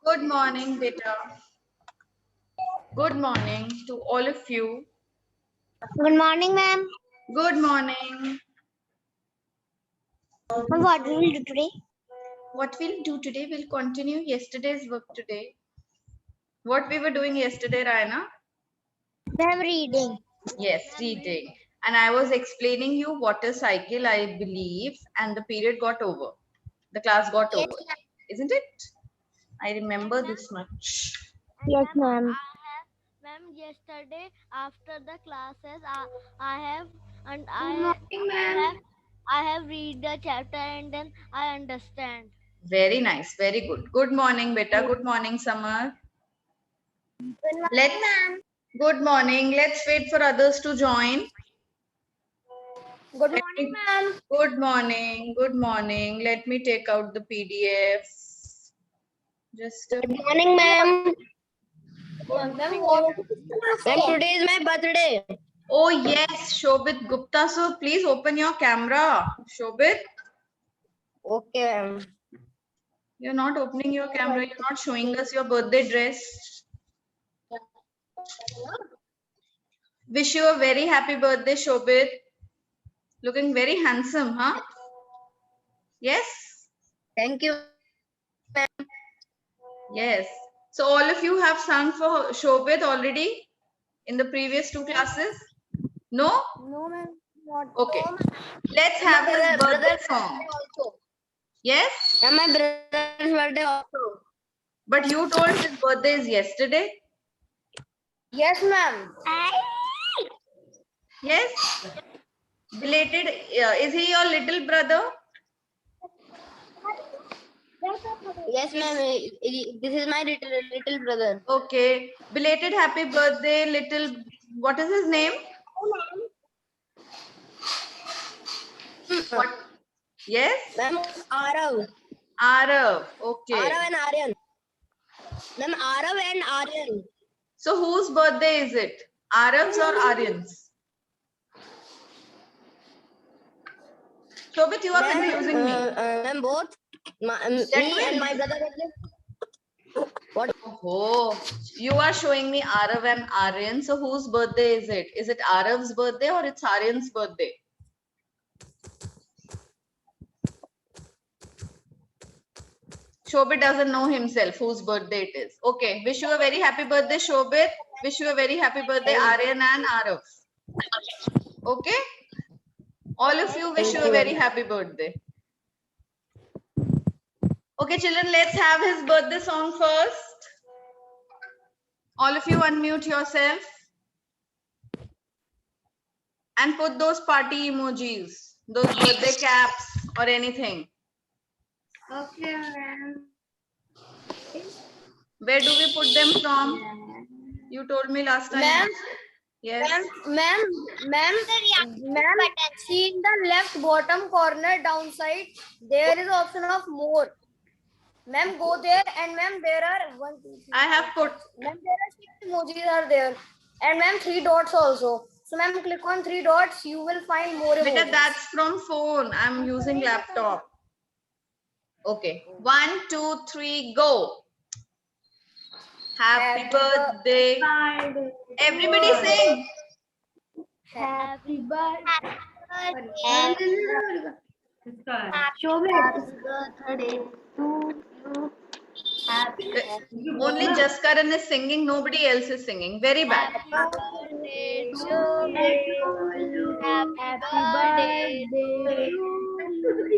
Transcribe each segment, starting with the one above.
Good morning, beta. Good morning to all of you. Good morning, ma'am. Good morning. Ma'am, what we will do today? What we'll do today, we'll continue yesterday's work today. What we were doing yesterday, Raina? Ma'am, reading. Yes, reading. And I was explaining you water cycle, I believe, and the period got over. The class got Yes, over. Isn't it? I remember this much. yes, ma'am. Ma'am, yesterday after the classes, I have and I have read the chapter and then I understand. Very nice. Very good. Good morning, beta. Good morning, Samar. Good morning, Let's ma'am. Good morning. Let's wait for others to join. Good Let morning, me- ma'am. Good morning. Good morning. Let me take out the PDF. Just a Good minute. morning, ma'am. Good Ma'am, morning. today is my birthday. Oh yes, Shobit Gupta. So please open your camera. Shobit, Okay, ma'am. you're not opening your camera. You're not showing us your birthday dress. Wish you a very happy birthday, Shobit. Looking very handsome, huh? Yes? Thank you. Yes. So all of you have sung for Shobit already in the previous two classes? No? No, ma'am. Not. Okay. Let's have his birthday song. also. Yes? And my brother's birthday also. But you told his birthday is yesterday? Yes, ma'am. Yes? Belated, is he your little brother? Yes, ma'am. This is my little brother. Okay. Belated happy birthday, little, what is his name? What? Yes? Ma'am, Arav. Arav. Okay. Arav and Aryan. Ma'am, Arav and Aryan. So whose birthday is it? Arav's or Aryan's? Shobit, you are confusing me. Ma'am, both. They're Me and my twins. brother. What? Oh, you are showing me Arav and Aryan. So whose birthday is it? Is it Arav's birthday or it's Aryan's birthday? Shobit doesn't know himself whose birthday it is. Okay, wish you a very happy birthday, Shobit. Wish you a very happy birthday, Aryan and Arav. Okay? All of you wish you a very happy birthday. Okay, children, let's have his birthday song first. All of you unmute yourself and put those party emojis, those birthday caps or anything. Okay, ma'am. Where do we put them from? You told me last time. Ma'am, Yes. ma'am, see in the left bottom corner downside, there is option of more. Ma'am, go there and ma'am, there are 1, 2, 3. I have put. Ma'am, there are 6 emojis are there. And ma'am, 3 dots also. So ma'am, click on 3 dots, you will find more emojis. Beta, that's from phone. I'm using laptop. Okay. 1, 2, 3, go. Happy birthday. Everybody sing. Happy birthday. Only Jaskaran is singing. Nobody else is singing. Very bad. Birthday to you. Happy birthday to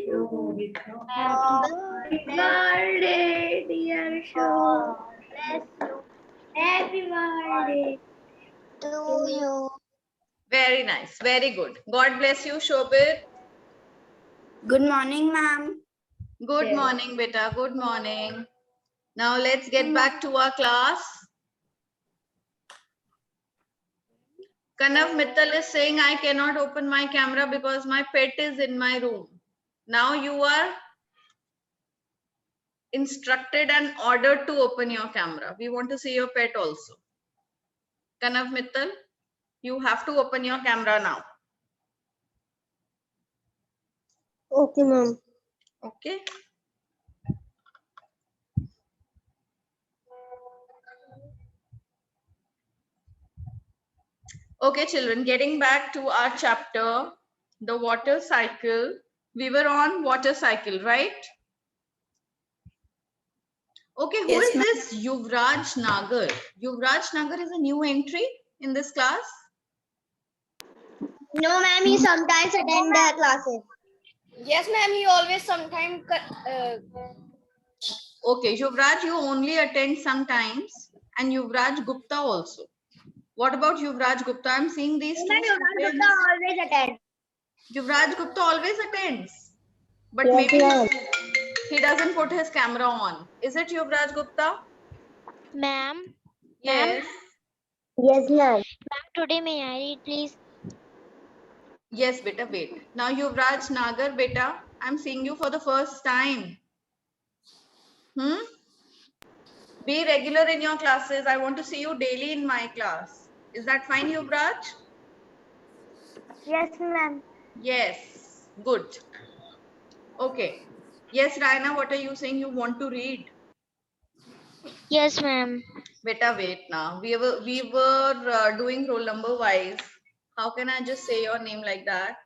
you. Happy birthday, dear God bless you. Happy birthday to you. Very nice. Very good. God bless you, Shobit. Good morning, ma'am. Good morning, beta. Good morning. Now let's get back to our class. Kanav Mittal is saying, I cannot open my camera because my pet is in my room. Now you are instructed and ordered to open your camera. We want to see your pet also. Kanav Mittal, you have to open your camera now. Okay, ma'am. Okay. Okay, children, getting back to our chapter, the water cycle. We were on water cycle, right? Okay, who is this Yuvraj Nagar? Yuvraj Nagar is a new entry in this class. No, ma'am, he sometimes attend the classes. Yes, ma'am. He always sometimes. Okay, Yuvraj, you only attend sometimes, and Yuvraj Gupta also. What about Yuvraj Gupta? I'm seeing these two students. always attend. Yuvraj Gupta always attends, but Yes, maybe ma'am. he doesn't put his camera on. Is it Yuvraj Gupta? Ma'am, Yes. Yes, ma'am. today may I read, please? Yes, beta, wait. Now, Yuvraj Nagar, beta, I'm seeing you for the first time. Be regular in your classes. I want to see you daily in my class. Is that fine, Yuvraj? Yes, ma'am. Yes. Good. Okay. Yes, Raina, what are you saying? You want to read? Yes, ma'am. Beta, wait now. We were doing roll number wise. How can I just say your name like that?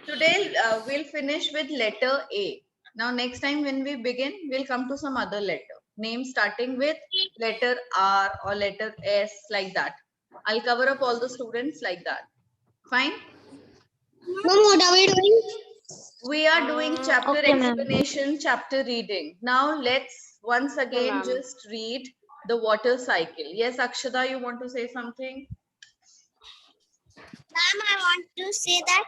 Today we'll finish with letter A. Now next time when we begin, we'll come to some other letter. Name starting with letter R or letter S, like that. I'll cover up all the students like that. Fine? Ma'am, what are we doing? We are doing chapter Okay, ma'am. explanation, chapter reading. Now let's once again ma'am. just read the water cycle. Yes, Akshada, you want to say something? Ma'am, I want to say that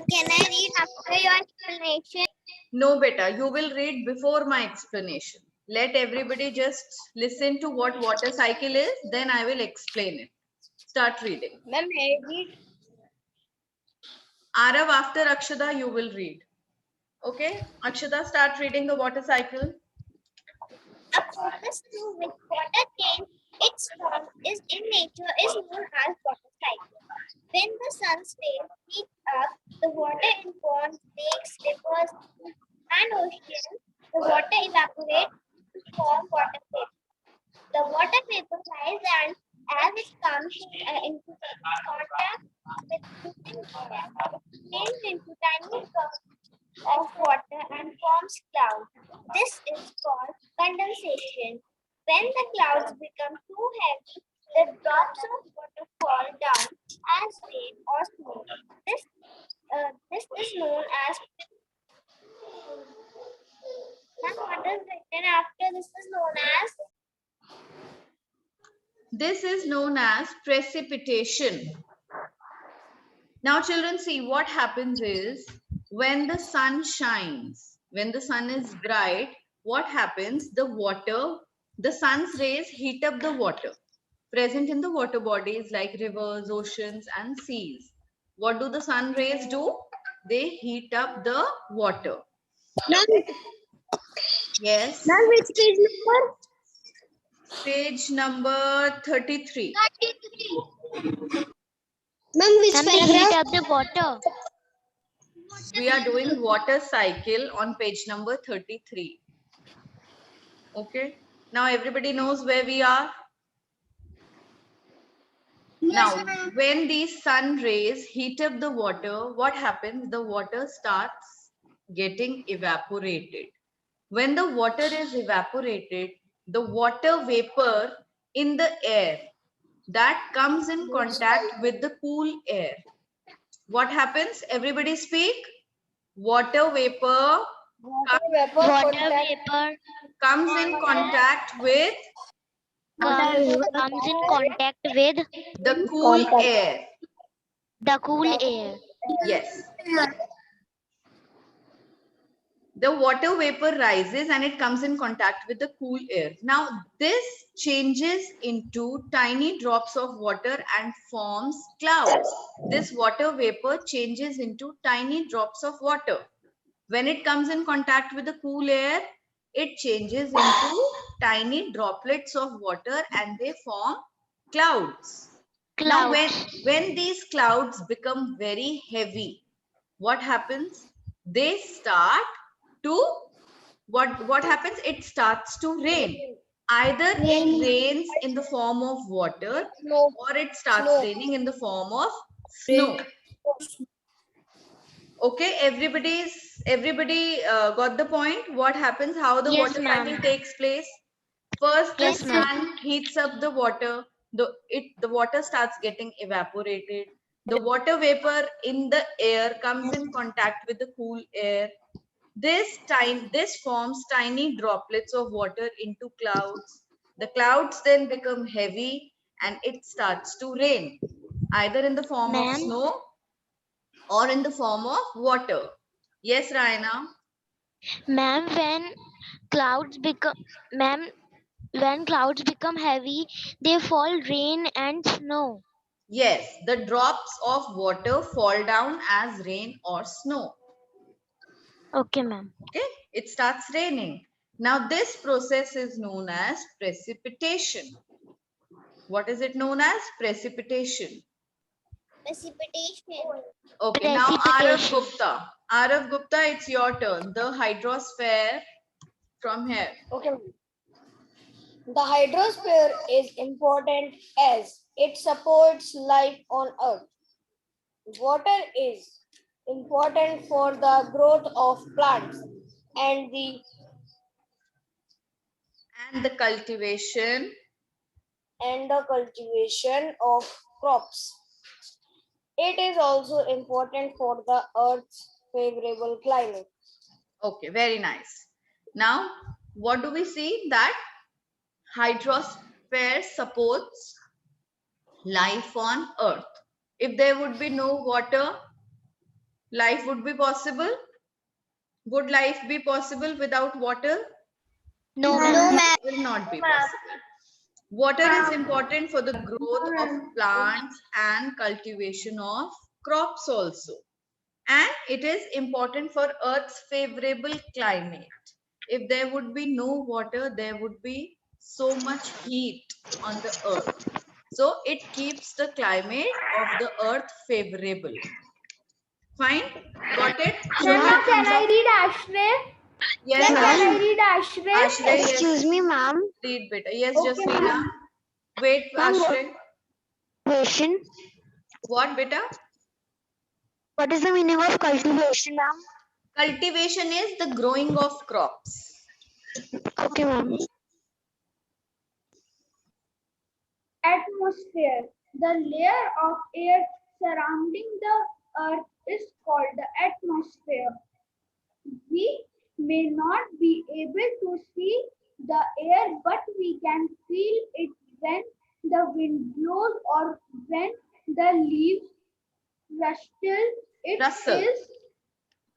can I read after your explanation? No, beta, you will read before my explanation. Let everybody just listen to what water cycle is, then I will explain it. Start reading. Ma'am, may I read? Arav, after Akshada, you will read. Okay? Akshada, start reading the water cycle. A process through which water changes its form is in nature is known as water cycle. When the sun's rays heat up the water in ponds, lakes, rivers, and oceans, the water evaporates to form water vapor. The water vapor rise and as it comes into contact with moving air, it changes into tiny drops of water and forms clouds. This is called condensation. When the clouds become too heavy, the drops of water fall down as rain or snow. This is known as. Then what is written after this is known as? This is known as precipitation. Now, children, see what happens is when the sun shines, when the sun is bright, what happens? The sun's rays heat up the water present in the water bodies like rivers, oceans, and seas. What do the sun rays do? They heat up the water. Yes. Ma'am, which page number? Page number 33. Ma'am, which Ma'am, they heat paragraph? up the water. We are doing water cycle on page number 33. Okay. Now everybody knows where we are. Now, when these sun rays heat up the water, what happens? The water starts getting evaporated. When the water is evaporated, the water vapor in the air that comes in contact with the cool air. What happens? Everybody speak. Water vapor Water vapor comes in contact with comes in contact with the cool air. the cool air. Yes. The water vapor rises and it comes in contact with the cool air. Now, this changes into tiny drops of water and forms clouds. This water vapor changes into tiny drops of water. When it comes in contact with the cool air, it changes into tiny droplets of water and they form clouds. Now, when these clouds become very heavy, what happens? They start to, what happens? It starts to rain. Either Rain. it rains in the form of water Snow. or it starts Snow. raining in the form of snow. Okay, everybody got the point. What happens? How the Yes, water ma'am. cycle takes place? First, the Yes, ma'am. sun heats up the water. The water starts getting evaporated. The water vapor in the air comes in contact with the cool air. This forms tiny droplets of water into clouds. The clouds then become heavy and it starts to rain, either in the form of Ma'am. snow or in the form of water. Yes, Raina? Ma'am, when clouds become heavy, they fall rain and snow. Yes, the drops of water fall down as rain or snow. Okay, ma'am. Okay, it starts raining. Now, this process is known as precipitation. What is it known as? Precipitation. Precipitation. Okay, now Arav Precipitation. Gupta. Arav Gupta, it's your turn. The hydrosphere from here. Okay. The hydrosphere is important as it supports life on Earth. Water is important for the growth of plants and the Cultivation. cultivation of crops. It is also important for the Earth's favorable climate. Okay, very nice. Now, what do we see? That hydrosphere supports life on Earth. If there would be no water, life would be possible. Would life be possible without water? No, No, ma'am. ma'am. It will not be possible. Water is important for the growth of plants and cultivation of crops also. And it is important for Earth's favorable climate. If there would be no water, there would be so much heat on the Earth. So it keeps the climate of the Earth favorable. Fine? Got it? Show me a thumbs up. read Ashray? Yes, Ma'am. Ashray. read Ashray? Ashray, yes. Excuse me, ma'am. Read beta. Yes, Okay, Jasmeena. ma'am. Wait, Ma'am, Ashray. Question. What beta? What is the meaning of cultivation, ma'am? Cultivation is the growing of crops. Okay, ma'am. Atmosphere. The layer of air surrounding the Earth is called the atmosphere. We may not be able to see the air, but we can feel it when the wind blows or when the leaves rustle. It Rustle. is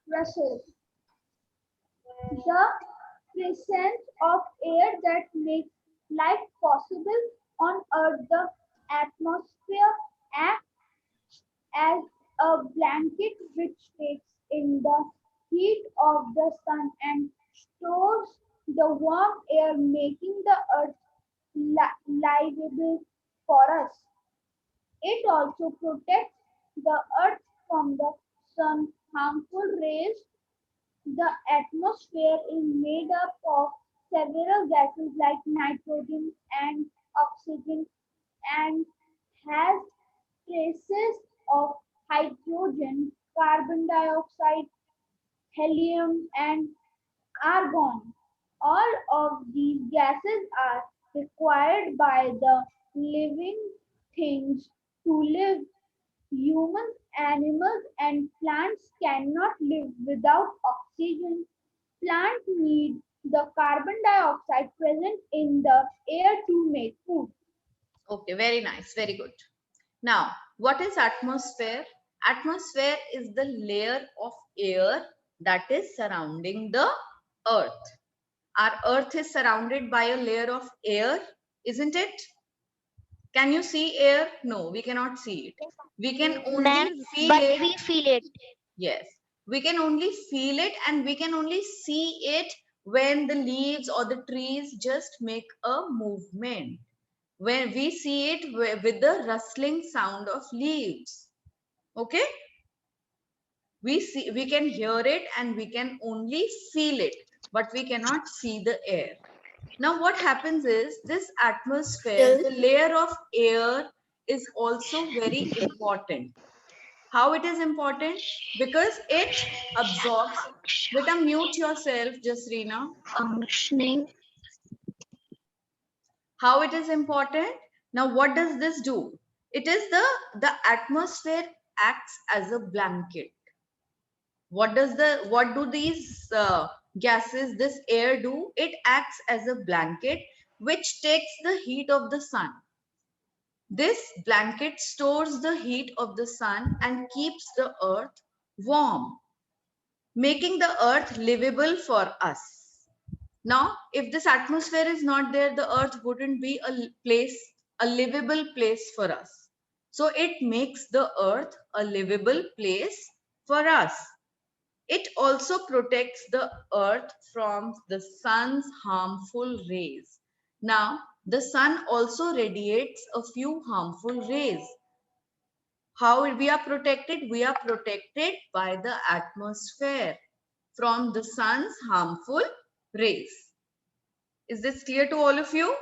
rustle. The presence of air that makes life possible on Earth. The atmosphere acts as a blanket which takes in the heat of the sun and stores the warm air, making the Earth livable for us. It also protects the Earth from the sun's harmful rays. The atmosphere is made up of several gases like nitrogen and oxygen and has traces of hydrogen, carbon dioxide, helium, and argon. All of these gases are required by the living things to live. Humans, animals, and plants cannot live without oxygen. Plants need the carbon dioxide present in the air to make food. Okay, very nice. Very good. Now, what is atmosphere? Atmosphere is the layer of air that is surrounding the Earth. Our Earth is surrounded by a layer of air, isn't it? Can you see air? No, we cannot see it. We can only Ma'am, feel but it. we feel it. Yes, we can only feel it and we can only see it when the leaves or the trees just make a movement. When we see it with the rustling sound of leaves. Okay? We can hear it and we can only feel it, but we cannot see the air. Now what happens is this atmosphere, the layer of air is also very important. How it is important? Because it absorbs. Beta, mute yourself, Jasreena. How it is important? Now what does this do? It is the atmosphere acts as a blanket. What do these gases, this air do? It acts as a blanket which takes the heat of the sun. This blanket stores the heat of the sun and keeps the earth warm, making the earth livable for us. Now, if this atmosphere is not there, the earth wouldn't be a livable place for us. So it makes the earth a livable place for us. It also protects the earth from the sun's harmful rays. Now, the sun also radiates a few harmful rays. How we are protected? We are protected by the atmosphere from the sun's harmful rays. Is this clear to all of you?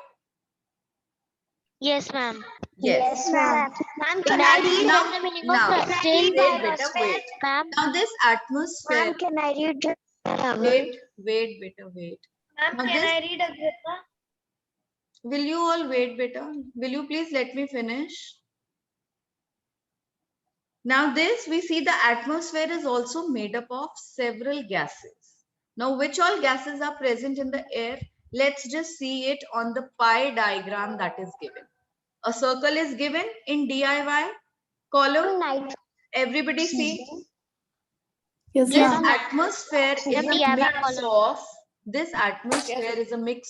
Yes, ma'am. Yes. Ma'am, Can I read Now, the meaning now, of sustained wait, beta, wait. ma'am? Now this atmosphere, can I read the wait, beta, wait. Ma'am, Now can this, I read Agrita? will you all wait, beta? Will you please let me finish? Now this, we see the atmosphere is also made up of several gases. Now which all gases are present in the air? Let's just see it on the pie diagram that is given. A circle is given in DIY column. night? Everybody see? Yes, This ma'am. atmosphere is Yeah, a DIY mix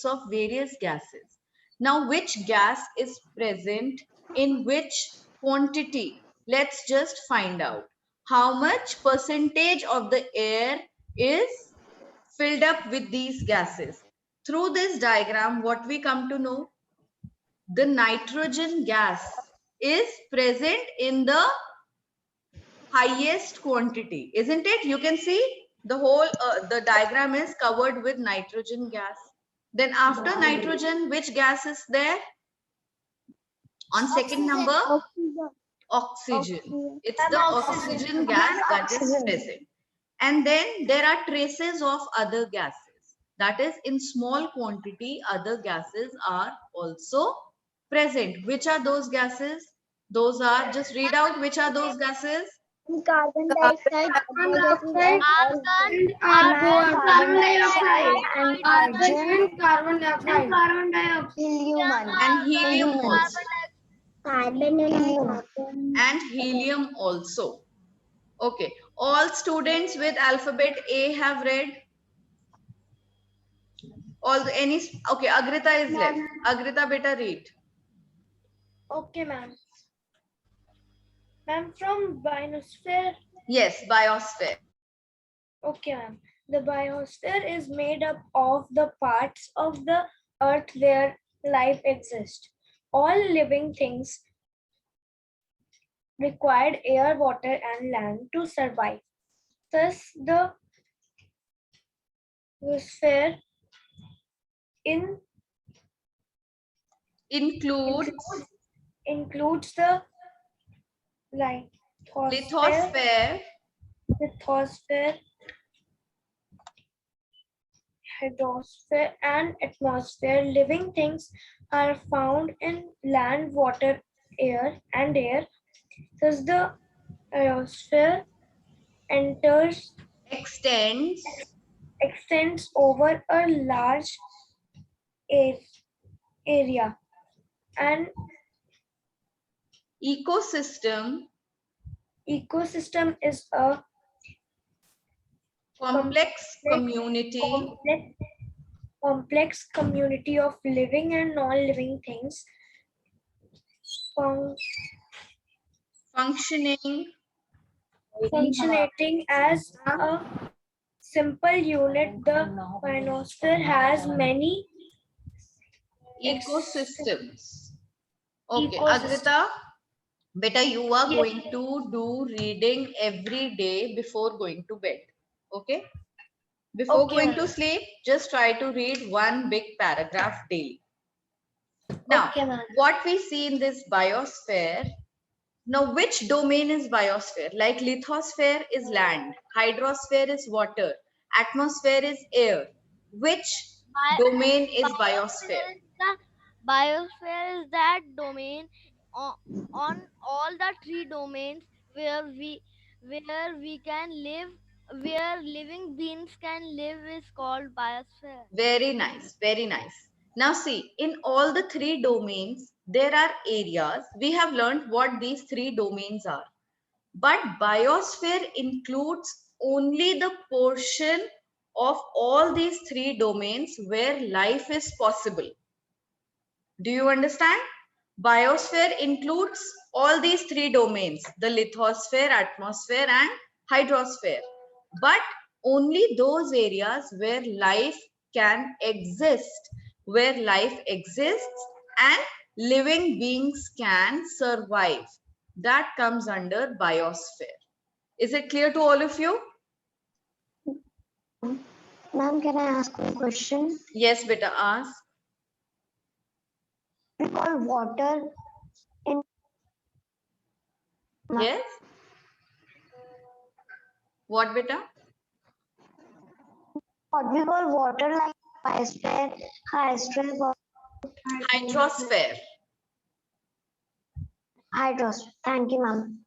column. of various gases. Now, which gas is present in which quantity? Let's just find out. How much percentage of the air is filled up with these gases? Through this diagram, what we come to know? The nitrogen gas is present in the highest quantity, isn't it? You can see the whole the diagram is covered with nitrogen gas. Then after nitrogen, which gas is there? On second number, oxygen. It's the oxygen gas that is present. And then there are traces of other gases. That is, in small quantity, other gases are also present. Which are those gases? Those are, just read out, which are those gases? Carbon dioxide, Argon, carbon dioxide, and Carbon dioxide. helium, And helium also. carbon And helium also. Okay. All students with alphabet A have read? Okay, Agrita is left. Agrita, beta, read. Okay, ma'am. Ma'am, from biosphere. Yes, biosphere. Okay, ma'am. The biosphere is made up of the parts of the earth where life exists. All living things required air, water, and land to survive. Thus, the biosphere Includes includes the lithosphere, lithosphere, hydrosphere, and atmosphere. Living things are found in land, water, air. Thus, the aerosphere extends over a large area. An ecosystem is a complex community of living and non-living things functioning as a simple unit. The biosphere has many ecosystems. Okay, Agrita, beta, you are going to do reading every day before going to bed. Okay? Before Okay, going to ma'am. sleep, just try to read one big paragraph daily. Now, Okay, ma'am. what we see in this biosphere, now which domain is biosphere? Like lithosphere is land, hydrosphere is water, atmosphere is air. Which domain is biosphere? Biosphere is that domain on all the three domains where we can live, where living beings can live is called biosphere. Very nice, very nice. Now see, in all the three domains, there are areas. We have learned what these three domains are. But biosphere includes only the portion of all these three domains where life is possible. Do you understand? Biosphere includes all these three domains, the lithosphere, atmosphere, and hydrosphere. But only those areas where life can exist, where life exists and living beings can survive. That comes under biosphere. Is it clear to all of you? Ma'am, can I ask one question? Yes, beta, ask. We call water in Yes? What, beta? what we call water like biosphere, hydrosphere, or Hydrosphere. hydrosphere. Thank you, ma'am.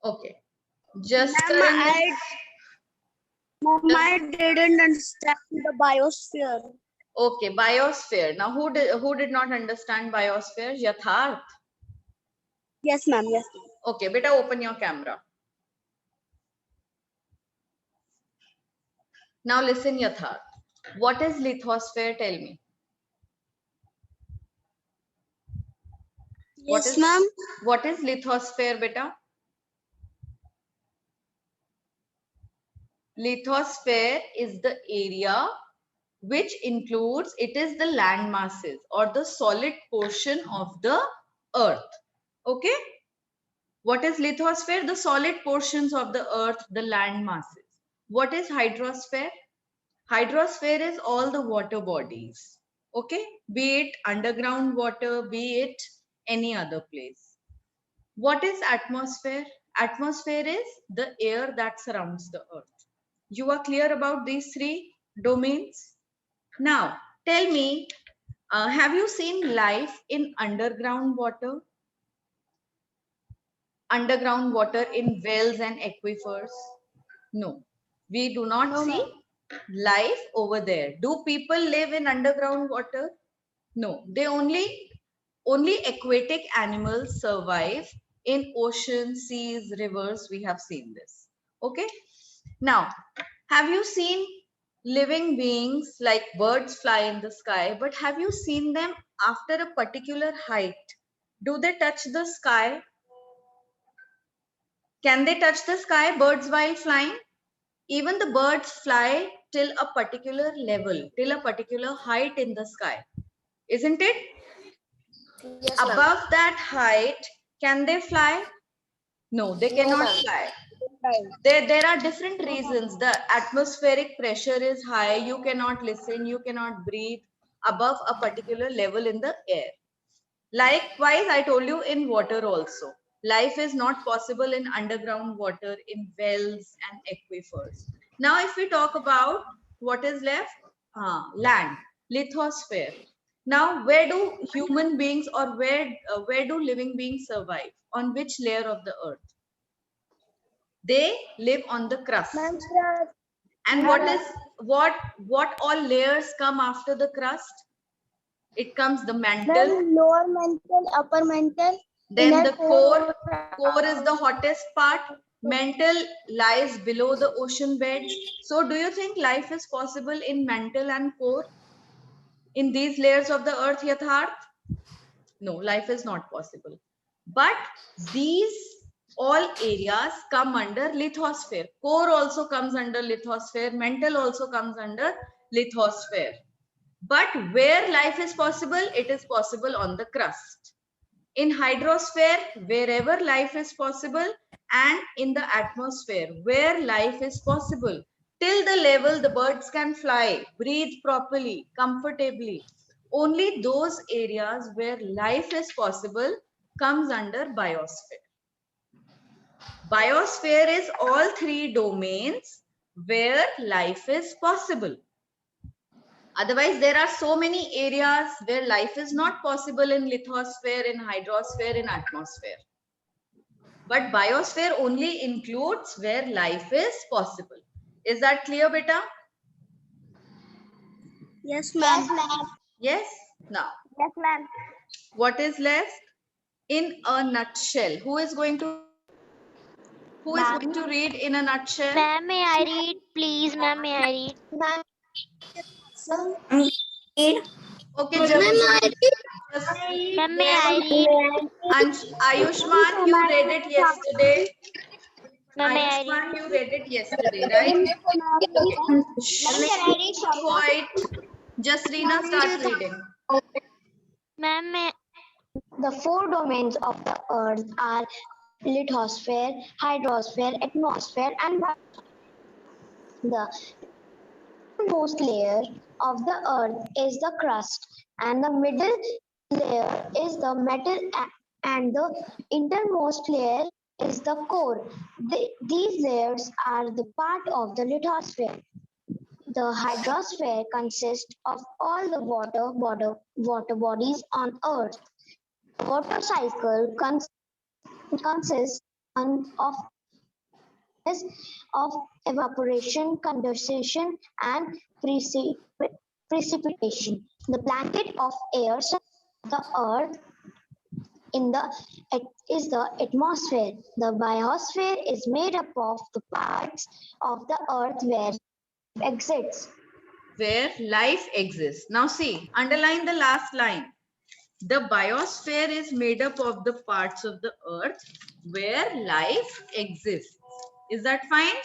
Okay. Just I didn't understand the biosphere. okay, biosphere. Now, who did not understand biosphere? Yatharth. Yes, ma'am. Yes. Okay, beta, open your camera. Now listen, Yatharth. What is lithosphere? Tell me. Yes, ma'am. What is lithosphere, beta? Lithosphere is the area which includes, it is the land masses or the solid portion of the earth. Okay? What is lithosphere? The solid portions of the earth, the land masses. What is hydrosphere? Hydrosphere is all the water bodies. Okay? Be it underground water, be it any other place. What is atmosphere? Atmosphere is the air that surrounds the earth. You are clear about these three domains? Now, tell me, have you seen life in underground water? Underground water in wells and aquifers? No, we do not see life over there. Do people live in underground water? No, they only aquatic animals survive in oceans, seas, rivers. We have seen this. Okay. Now, have you seen living beings like birds fly in the sky? But have you seen them after a particular height? Do they touch the sky? Can they touch the sky, birds while flying? Even the birds fly till a particular level, till a particular height in the sky. Isn't it? Yes, ma'am. Above that height, can they fly? No, they cannot fly. There are different reasons. The atmospheric pressure is high. You cannot listen. You cannot breathe above a particular level in the air. Likewise, I told you in water also. Life is not possible in underground water, in wells and aquifers. Now, if we talk about what is left, land, lithosphere. Now, where do human beings or where do living beings survive? On which layer of the earth? They live on the crust. And what all layers come after the crust? It comes the mantle, Lower mental, upper mental. then inner the core. Core is the hottest part. Mantle lies below the ocean bed. So do you think life is possible in mantle and core? In these layers of the earth, Yatharth? No, life is not possible. But these all areas come under lithosphere. Core also comes under lithosphere. Mantle also comes under lithosphere. But where life is possible, it is possible on the crust. In hydrosphere, wherever life is possible, and in the atmosphere, where life is possible. till the level the birds can fly, breathe properly, comfortably. Only those areas where life is possible comes under biosphere. Biosphere is all three domains where life is possible. Otherwise, there are so many areas where life is not possible in lithosphere, in hydrosphere, in atmosphere. But biosphere only includes where life is possible. Is that clear, beta? Yes, ma'am. Yes? Now, Yes, ma'am. what is left? In a nutshell. Who is going to read in a nutshell? Ma'am, may I read? Please, ma'am, may I read? Okay, Ma'am, may I read? Ayushman, you read it yesterday. Ma'am, may I read? Ayushman, you read it yesterday, right? Shh, quiet. Jasrina, start reading. Ma'am, may The four domains of the earth are lithosphere, hydrosphere, atmosphere, and the most layer of the earth is the crust, and the middle layer is the metal, and the innermost layer is the core. These layers are the part of the lithosphere. The hydrosphere consists of all the water bodies on Earth. Water cycle consists of of evaporation, condensation, and precipitation. The blanket of air surrounding the Earth is the atmosphere. The biosphere is made up of the parts of the Earth where life exists. Where life exists. Now see, underline the last line. The biosphere is made up of the parts of the earth where life exists. Is that fine?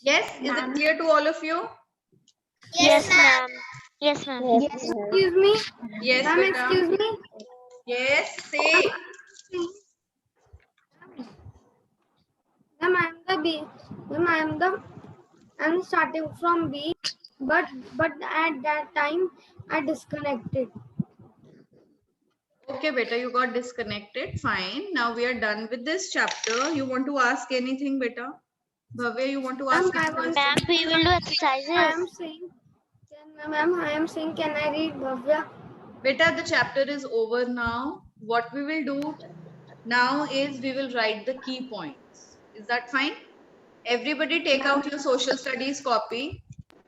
Yes? Is it clear to all of you? Yes, ma'am. Yes, ma'am. Excuse me. Yes, Ma'am, beta. excuse me. Yes, say. Ma'am, I'm the B. Ma'am, I'm starting from B, but at that time I disconnected. Okay, beta, you got disconnected. Fine. Now we are done with this chapter. You want to ask anything, beta? Bhavya, you want to ask I any want- question? Ma'am, we will do I exercises. am saying, can I read Bhavya? Beta, the chapter is over now. What we will do now is we will write the key points. Is that fine? Everybody take out your social studies copy.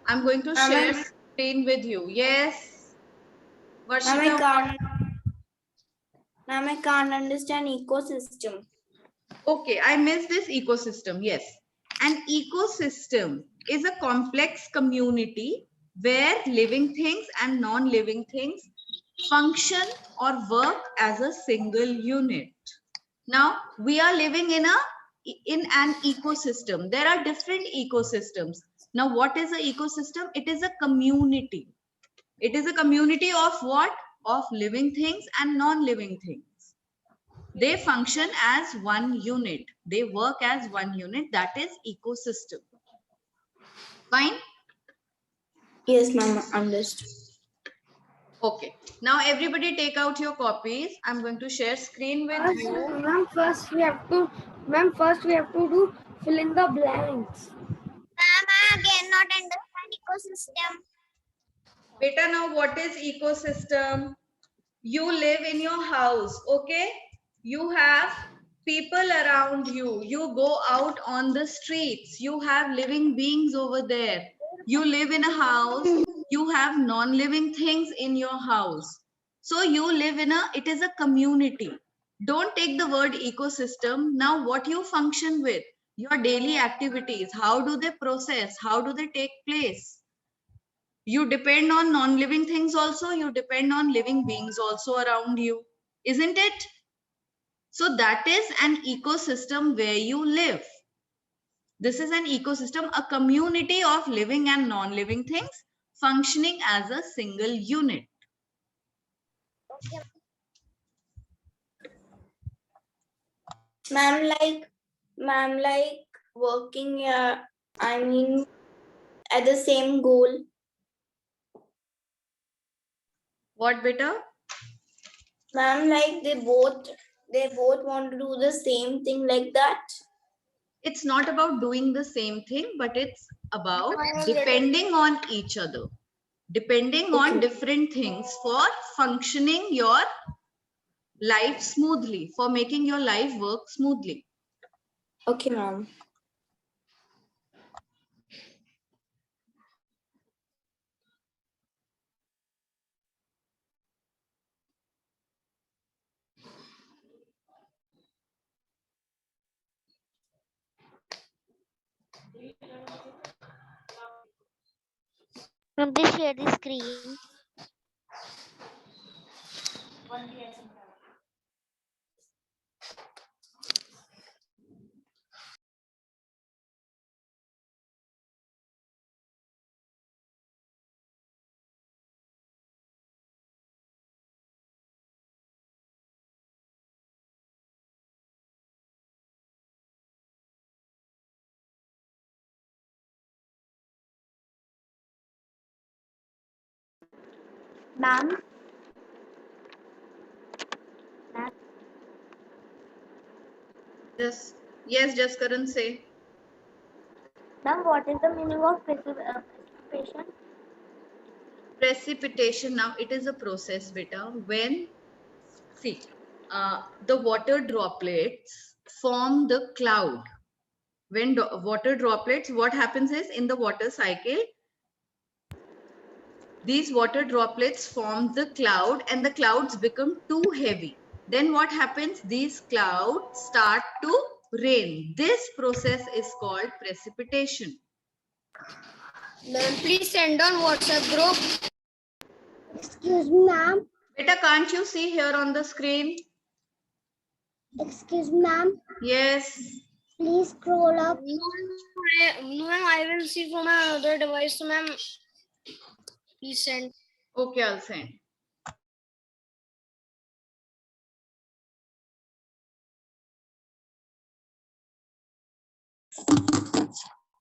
I'm going to share screen with you. Yes. Varshita, Ma'am, I can't understand ecosystem. okay, I missed this ecosystem. Yes. An ecosystem is a complex community where living things and non-living things function or work as a single unit. Now, we are living in an ecosystem. There are different ecosystems. Now, what is an ecosystem? It is a community. It is a community of what? Of living things and non-living things. They function as one unit. They work as one unit. That is ecosystem. Fine? Yes, ma'am, understood. Okay. Now, everybody take out your copies. I'm going to share screen with you. Ma'am, first we have to do fill in the blanks. Ma'am, I again not understand ecosystem. Beta, now what is ecosystem? You live in your house, okay? You have people around you. You go out on the streets. You have living beings over there. You live in a house. You have non-living things in your house. So you live in it is a community. Don't take the word ecosystem. Now what you function with, your daily activities, how do they process? How do they take place? You depend on non-living things also, you depend on living beings also around you, isn't it? So that is an ecosystem where you live. This is an ecosystem, a community of living and non-living things functioning as a single unit. Ma'am, like working, I mean, at the same goal. What, beta? Ma'am, like they both want to do the same thing like that. It's not about doing the same thing, but it's about depending on each other, depending on different things for functioning your life smoothly, for making your life work smoothly. Okay, ma'am. Ma'am, please share the screen. Ma'am, Just Karan, say. ma'am, what is the meaning of precipitation? Precipitation, now it is a process, beta, when, see, the water droplets form the cloud. When water droplets, what happens is, in the water cycle, these water droplets form the cloud and the clouds become too heavy. Then what happens? These clouds start to rain. This process is called precipitation. Ma'am, please send on WhatsApp group. Excuse me, ma'am. Beta, can't you see here on the screen? Excuse me, ma'am. Yes. Please scroll up. No, ma'am, I will see from my other device. So, ma'am, please send. Okay, I'll send.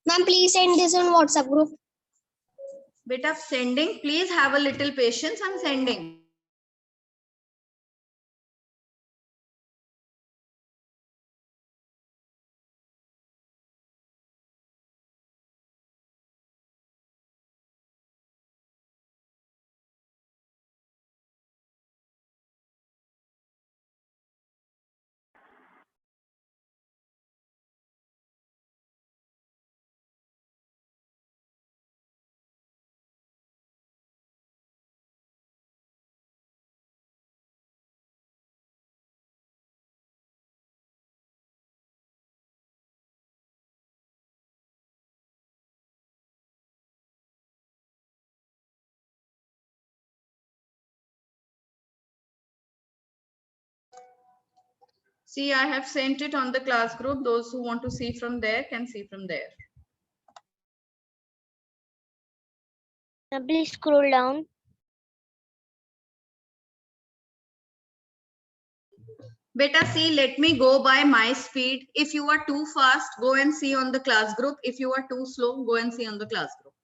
Ma'am, please send this on WhatsApp group. Beta, sending. Please have a little patience. I'm sending. See, I have sent it on the class group. Those who want to see from there can see from there. Ma'am, please scroll down. Beta, see, let me go by my speed. If you are too fast, go and see on the class group. If you are too slow, go and see on the class group.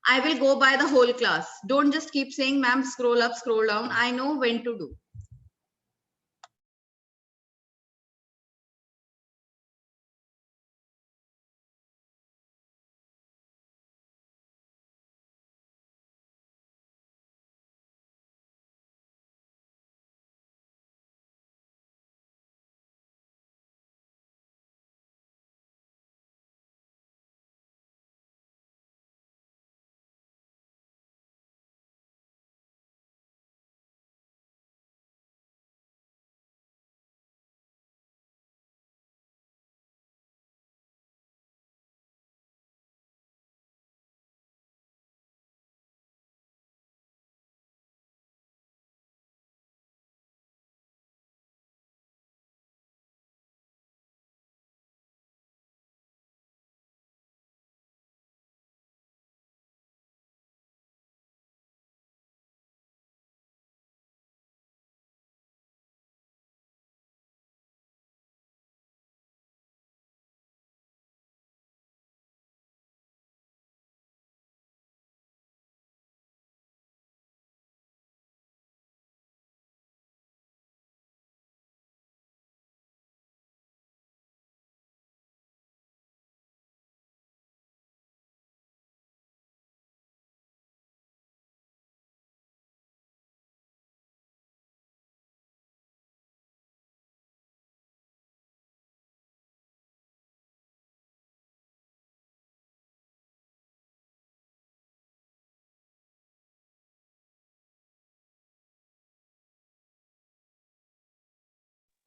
I will go by the whole class. Don't just keep saying, ma'am, scroll up, scroll down. I know when to do.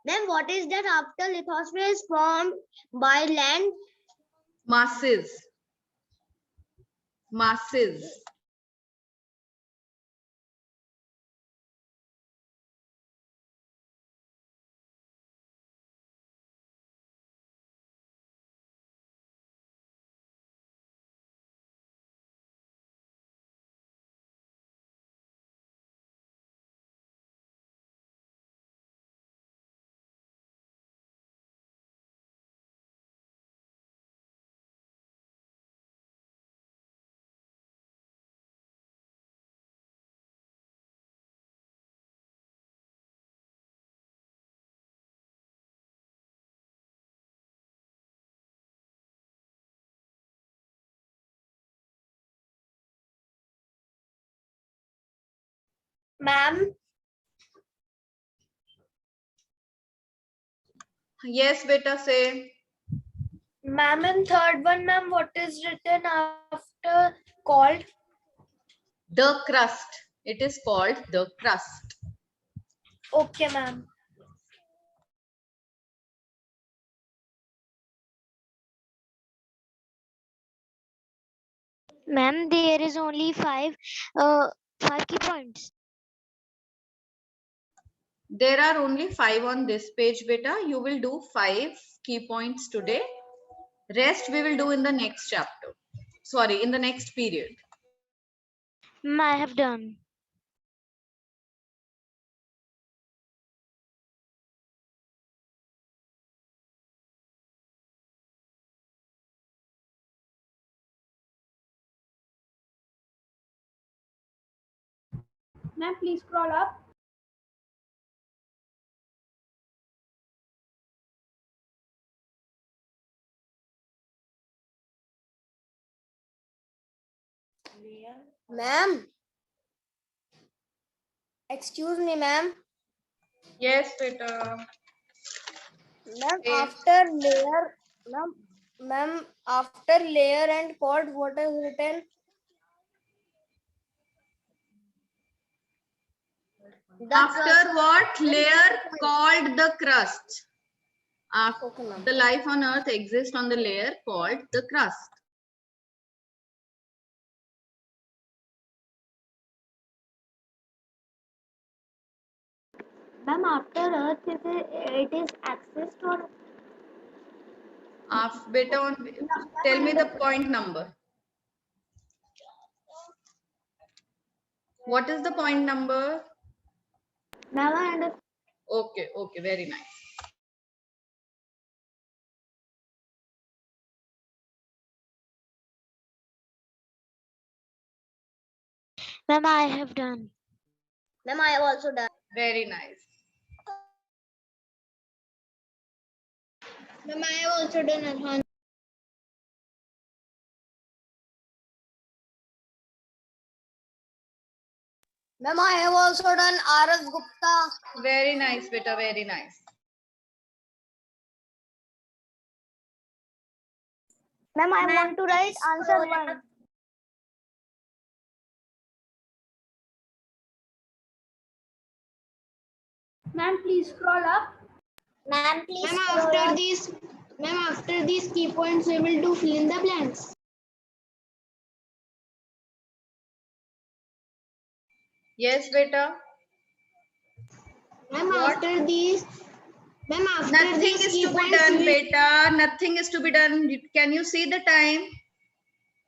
Then what is that after lithosphere is formed by land? Masses. Masses. Ma'am, Yes, beta, say. ma'am, in third one, ma'am, what is written after called? The crust. It is called the crust. Okay, ma'am. Ma'am, there is only five key points. There are only 5 on this page, beta. You will do 5 key points today. Rest we will do in the next chapter. Sorry, in the next period. Ma'am, I have done. Ma'am, please scroll up. Ma'am. Excuse me, ma'am. Yes, beta. Ma'am, Okay. after layer, ma'am, after layer and chord, what is written? After what layer called the crust? Okay, ma'am. The life on earth exists on the layer called the crust. Ma'am, after Earth, it is accessed or Beta, tell me the point number. What is the point number? ma'am, I understand. Okay, okay, very nice. Ma'am, I have done. Ma'am, I have also done. Very nice. Ma'am, I have also done, Arhan. Ma'am, I have also done R.S. Gupta. Very nice, beta, very nice. Ma'am, I want to write answer 1. Ma'am, please scroll up. Ma'am, please Ma'am, scroll up. after these key points, we will do fill in the blanks. Yes, beta. Ma'am, What? after these Nothing is key to be points, done, beta. Nothing is to be done. Can you see the time?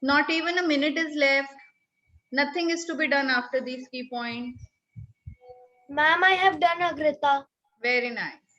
Not even a minute is left. Nothing is to be done after these key points. Ma'am, I have done, Agrita. Very nice.